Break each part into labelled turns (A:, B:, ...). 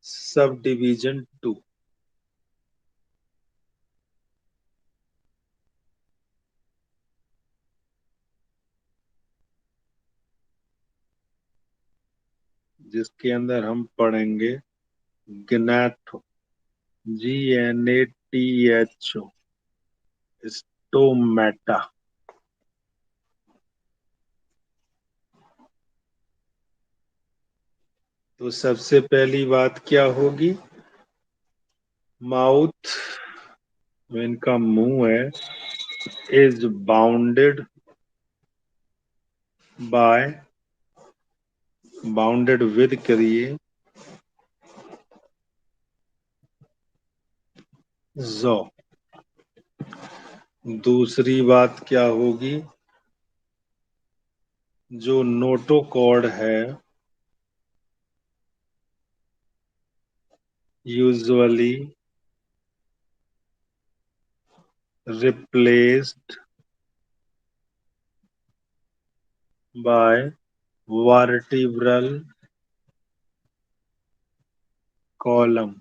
A: Sub division 2। जिसके अंदर हम पढ़ेंगे ग्नैथो, GNATHO, स्टोमेटा। तो सबसे पहली बात क्या होगी? माउथ में इनका मुंह है, is bounded by, bounded with करिए, जॉ। दूसरी बात क्या होगी? जो नोटोकॉर्ड है usually replaced by vertebral column.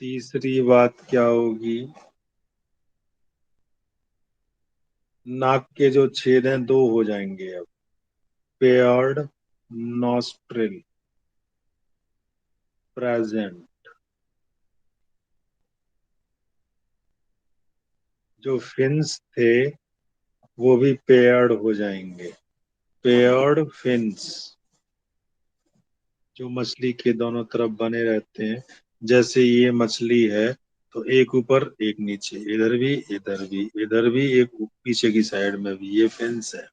A: तीसरी बात क्या होगी? नाक के जो छेद हैं दो हो जाएंगे अब, पेयर्ड नॉस्ट्रिल प्रेजेंट। जो फिन्स थे वो भी पेयर्ड हो जाएंगे, पेयर्ड फिन्स, जो मछली के दोनों तरफ बने रहते हैं। जैसे ये मछली है तो एक ऊपर एक नीचे, इधर भी इधर भी इधर भी, एक पीछे की साइड में भी, ये फिन्स है।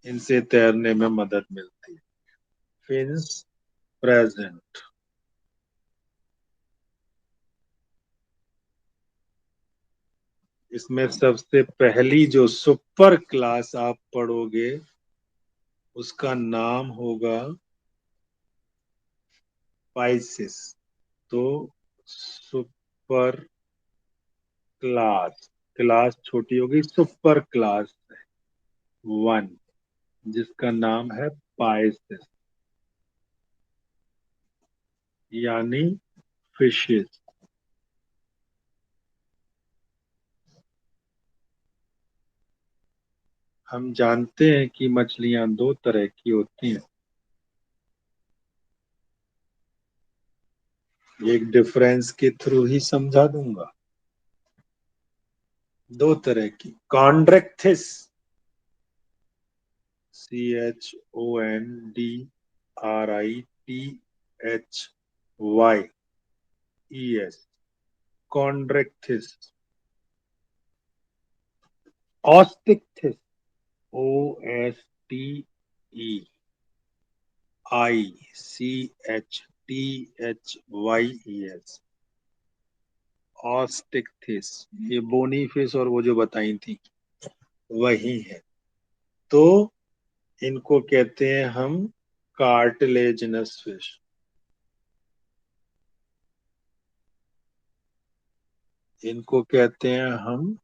A: इनसे तैरने में मदद मिलती है। Fins present. इसमें सबसे पहली जो सुपर क्लास आप पढ़ोगे उसका नाम होगा पाइसिस। तो सुपर क्लास, क्लास छोटी होगी, सुपर क्लास 1, जिसका नाम है पाइसिस, यानी फिशेस। हम जानते हैं कि मछलियां दो तरह की होती हैं। एक डिफरेंस के थ्रू ही समझा दूंगा। दो तरह की, कॉन्ड्रेक्थिस, CHONDRITHYES, कॉन्ड्रेक्थिस। ऑस्टिक्थिस, OSTEICHTHYES, ऑस्टिक्थिस। ये बोनी फिश और वो जो बताई थी वही है। तो इनको कहते हैं हम कार्टिलेजिनस फिश। इनको कहते हैं हम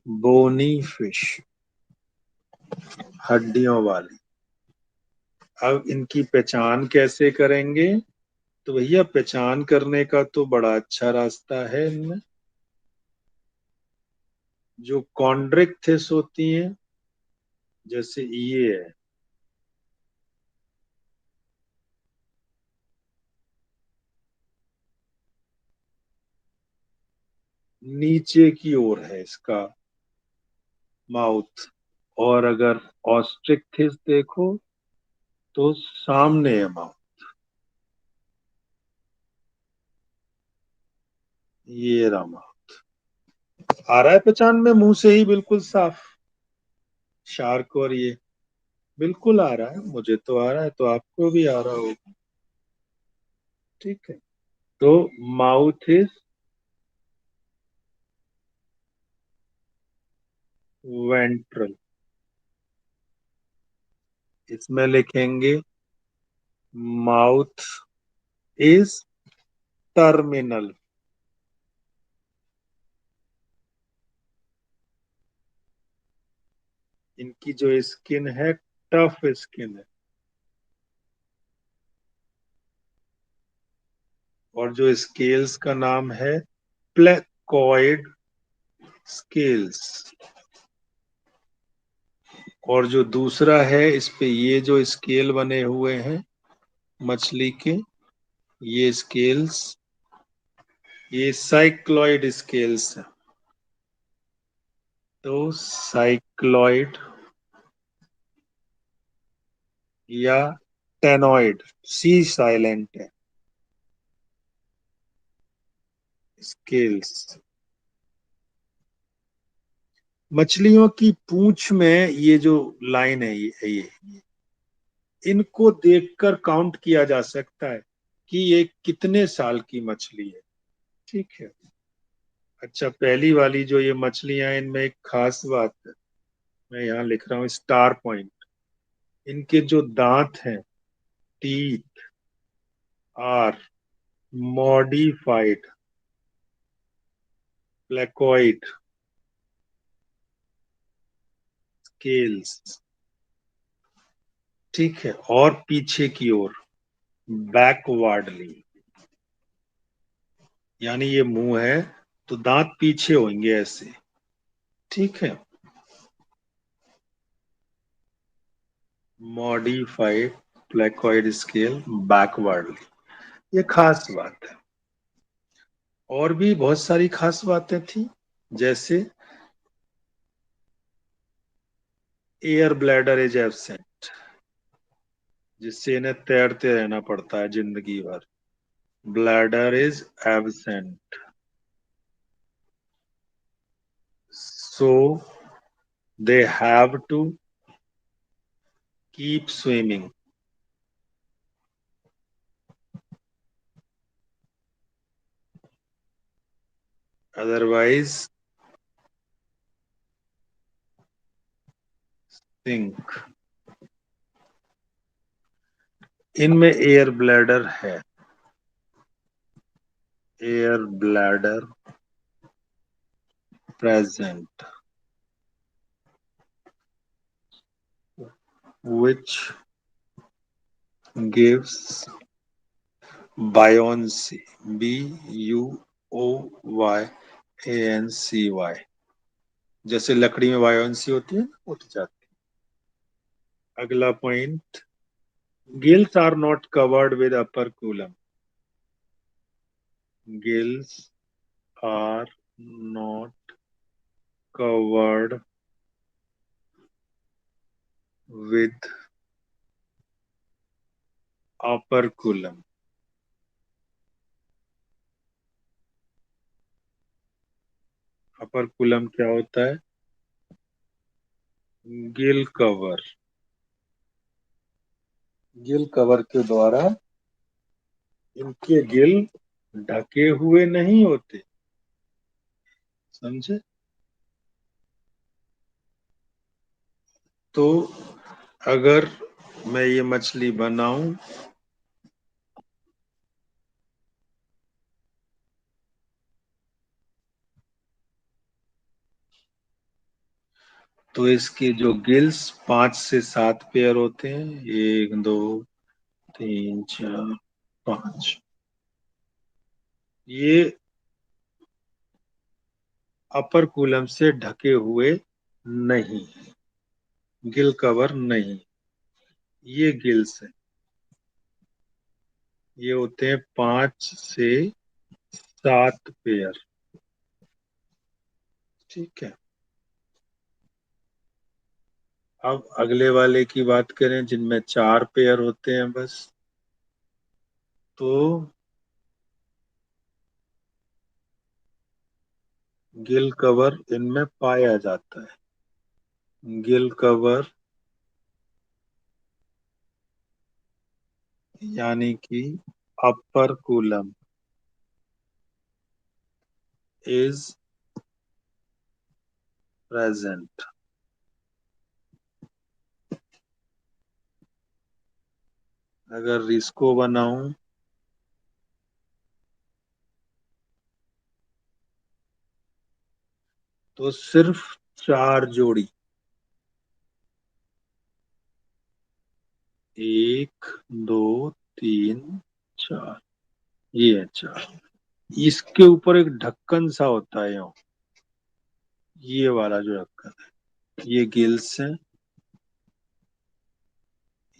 A: बोनी फिश, हड्डियों वाली। अब इनकी पहचान कैसे करेंगे? तो भैया पहचान करने का तो बड़ा अच्छा रास्ता है इनमें। जो कॉन्ड्रिक्थिस होती हैं, जैसे ये है, नीचे की ओर है इसका माउथ। और अगर ऑस्ट्रिक्थिस देखो तो सामने है माउथ। ये रहा माउथ। आ रहा है पहचान में मुंह से ही बिल्कुल साफ? शार्क और ये बिल्कुल आ रहा है, मुझे तो आ रहा है, तो आपको भी आ रहा होगा। ठीक है। तो माउथ इज वेंट्रल। इसमें लिखेंगे माउथ इज टर्मिनल। इनकी जो स्किन है टफ स्किन है। और जो स्केल्स का नाम है प्लेकॉइड स्केल्स। और जो दूसरा है इस पे ये जो स्केल बने हुए हैं मछली के, ये स्केल्स, ये साइक्लॉइड स्केल्स है। तो साइक्लॉइड या टेनॉइड, सी साइलेंट है, स्केल्स। मछलियों की पूंछ में ये जो लाइन है, ये इनको देखकर काउंट किया जा सकता है कि ये कितने साल की मछली है। ठीक है। अच्छा, पहली वाली जो ये मछलियां, इनमें एक खास बात है, मैं यहाँ लिख रहा हूँ स्टार पॉइंट। इनके जो दांत हैं, teeth are modified placoid scales. ठीक है। और पीछे की ओर बैकवर्डली, यानी ये मुंह है तो दांत पीछे होंगे ऐसे। ठीक है। मॉडिफाइड प्लेकोइड स्केल बैकवर्डली, ये खास बात है। और भी बहुत सारी खास बातें थी, जैसे एयर ब्लैडर इज एब्सेंट, जिससे इन्हें तैरते रहना पड़ता है जिंदगी भर। Bladder is absent, so they have to keep swimming, otherwise sink. इनमें एयर ब्लैडर है, air bladder present, which gives buoyancy, buoyancy, जैसे लकड़ी में buoyancy होती है ना, उठ जाती है। अगला point, gills are not covered with operculum, gills are not covered with operculum। operculum क्या होता है? गिल कवर, गिल कवर के द्वारा इनके गिल ढके हुए नहीं होते, समझे? तो अगर मैं ये मछली बनाऊं तो इसके जो गिल्स 5 से 7 पेयर होते हैं, 1 2 3 4 5, ये अपर कूलम से ढके हुए नहीं, गिल कवर नहीं, ये गिल्स है, ये होते हैं 5 से 7 पेयर। ठीक है। अब अगले वाले की बात करें जिनमें 4 पेयर होते हैं बस, तो गिल कवर इनमें पाया जाता है। गिल कवर यानी कि अपर कूलम इज प्रेजेंट। अगर इसको बनाऊं तो सिर्फ 4 जोड़ी, एक, दो, तीन, चार, ये है चार। इसके ऊपर एक ढक्कन सा होता है यहाँ, ये वाला जो ढक्कन है, ये गिल्स है।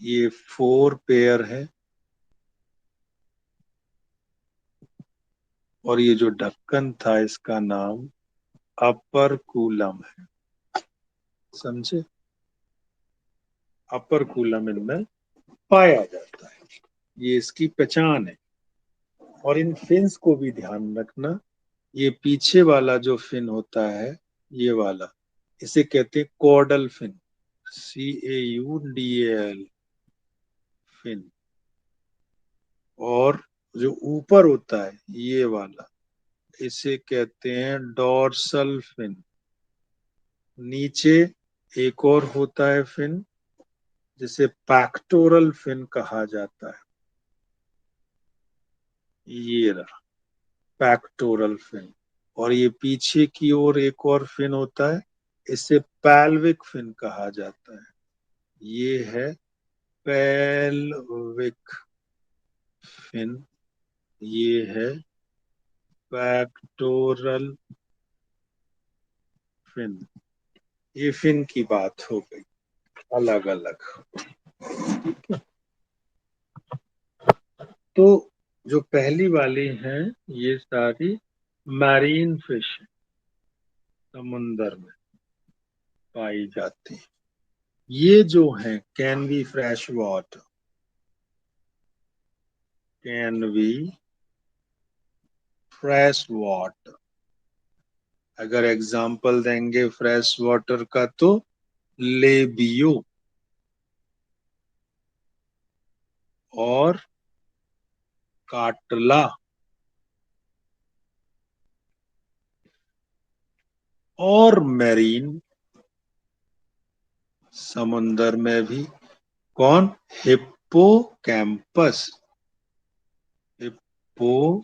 A: ये फोर पेयर है, और ये जो ढक्कन था इसका नाम अपर कूलम है। समझे? अपर कूलम इनमें पाया जाता है, ये इसकी पहचान है। और इन फिन्स को भी ध्यान रखना, ये पीछे वाला जो फिन होता है, ये वाला, इसे कहते हैं कॉर्डल फिन, CAUDAL फिन। और जो ऊपर होता है ये वाला, इसे कहते हैं डॉर्सल फिन। नीचे एक और होता है फिन, जिसे पैक्टोरल फिन कहा जाता है। ये रहा पैक्टोरल फिन। और ये पीछे की ओर एक और फिन होता है, इसे पैल्विक फिन कहा जाता है। ये है पेल्विक फिन, ये है पैक्टोरल फिन। ये फिन की बात हो गई अलग अलग। तो जो पहली वाली हैं, ये सारी मैरीन फिश समुंदर में पाई जाती हैं। ये जो है can be fresh water, can be fresh water. अगर एग्जाम्पल देंगे फ्रेश वाटर का तो लेबियो और काटला। और मैरीन समुंदर में भी कौन? हिप्पोकैम्पस, हिप्पोकैम्पस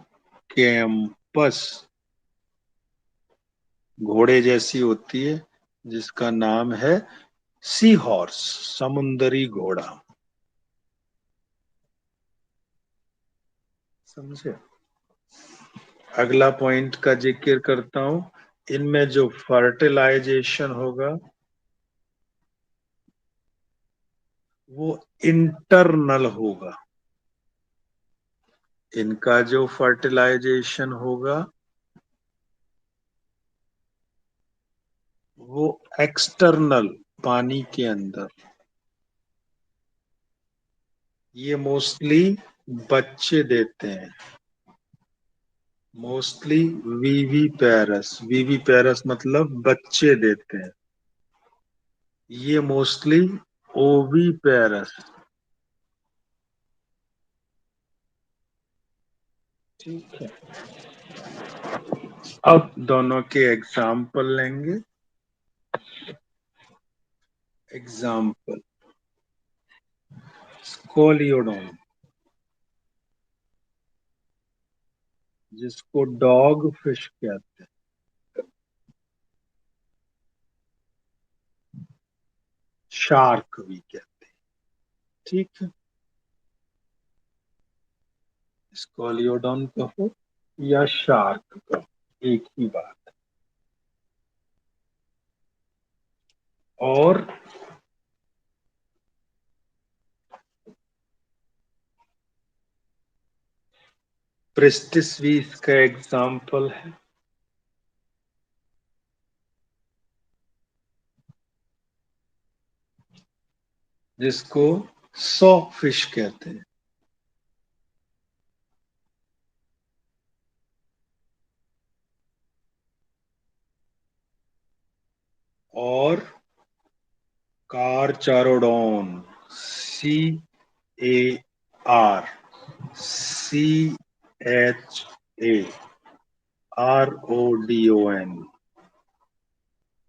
A: घोड़े जैसी होती है, जिसका नाम है सी हॉर्स, समुंदरी घोड़ा। समझे? अगला पॉइंट का जिक्र करता हूं। इनमें जो फर्टिलाइजेशन होगा वो इंटरनल होगा। इनका जो फर्टिलाइजेशन होगा वो एक्सटर्नल, पानी के अंदर। ये मोस्टली बच्चे देते हैं, मोस्टली वीवी पैरस, वीवी पैरस मतलब बच्चे देते हैं। ये मोस्टली ओवी पैरस। ठीक है, अब दोनों के एग्जाम्पल लेंगे। एग्जाम्पल, स्कोलियोडोन, जिसको डॉग फिश कहते हैं, शार्क भी कहते हैं। ठीक है, स्कोलियोडोन कहो या शार्क कहो, एक ही बात। और प्रेस्टिस भी इसका एग्जाम्पल है, जिसको सॉ फिश कहते हैं। और कारचारोडोन, CARCHARODON,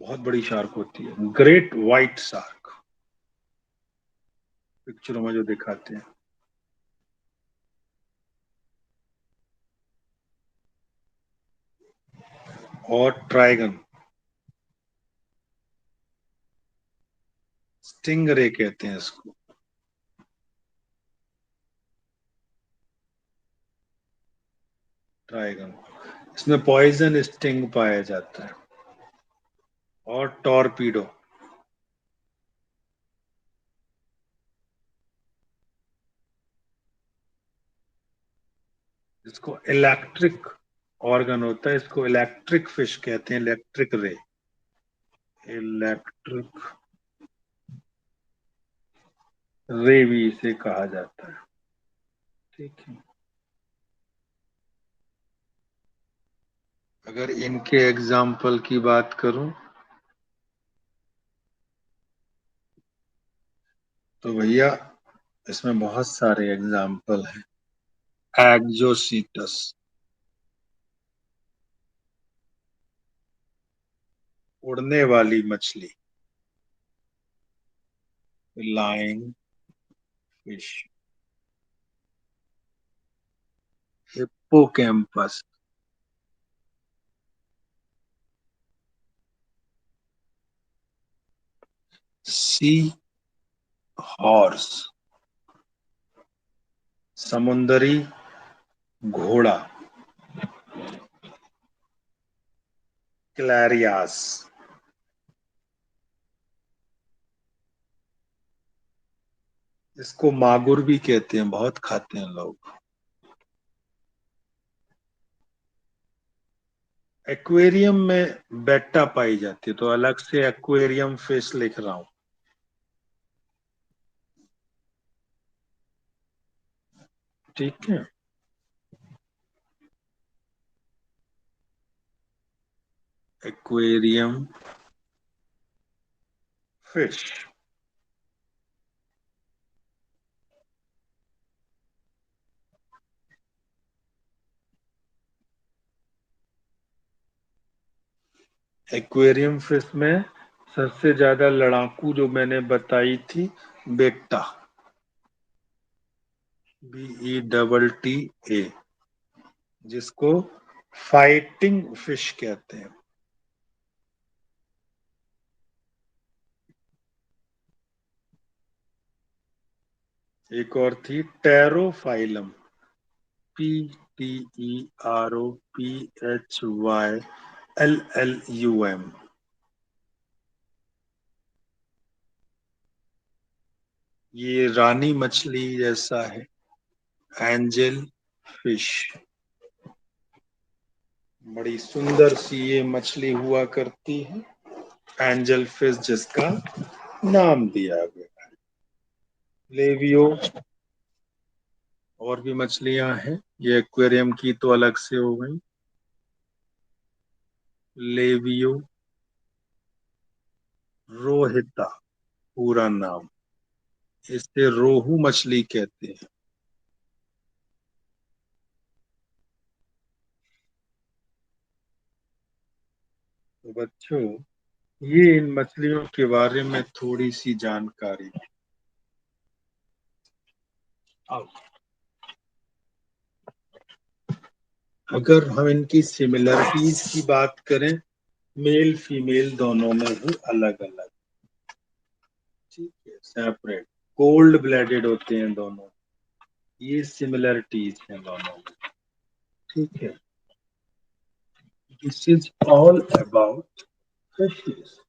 A: बहुत बड़ी शार्क होती है, ग्रेट व्हाइट शार्क, पिक्चरों में जो दिखाते हैं। और ट्राइगन, स्टिंगरे कहते हैं इसको। ड्रैगन। इसमें पॉइजन स्टिंग पाया जाता है। और टॉर्पीडो। इसको इलेक्ट्रिक ऑर्गन होता है, इसको इलेक्ट्रिक फिश कहते हैं, इलेक्ट्रिक रे। इलेक्ट्रिक रे भी इसे कहा जाता है। ठीक है। अगर इनके एग्जाम्पल की बात करूं तो भैया इसमें बहुत सारे एग्जाम्पल हैं। एग्जोसीटस, उड़ने वाली मछली। Flying fish. Hippocampus. Sea horse, समुंदरी घोड़ा। क्लैरियास। इसको मागुर भी कहते हैं, बहुत खाते हैं लोग। एक्वेरियम में बेटा पाई जाती है, तो अलग से एक्वेरियम फिश लिख रहा हूं। ठीक है। Aquarium fish. एक्वेरियम फिश में सबसे ज्यादा लड़ाकू जो मैंने बताई थी, बेटा। BETTA, जिसको फाइटिंग फिश कहते हैं। एक और थी टेरोफाइलम। PTEROPHYLLUM। ये रानी मछली जैसा है। Angel fish. बड़ी सुंदर सी ये मछली हुआ करती है, एंजल फिश जिसका नाम दिया गया। लेवियो। और भी मछलियां हैं, ये एक्वेरियम की तो अलग से हो गई। लेवियो रोहिता, पूरा नाम। इसे रोहू मछली कहते हैं। तो बच्चों, ये इन मछलियों के बारे में थोड़ी सी जानकारी। अब अगर हम इनकी सिमिलरिटीज की बात करें, मेल फीमेल दोनों में ही अलग अलग। ठीक है, सेपरेट। कोल्ड ब्लडेड होते हैं दोनों। ये सिमिलरिटीज हैं दोनों में। ठीक है। This is all about fishes.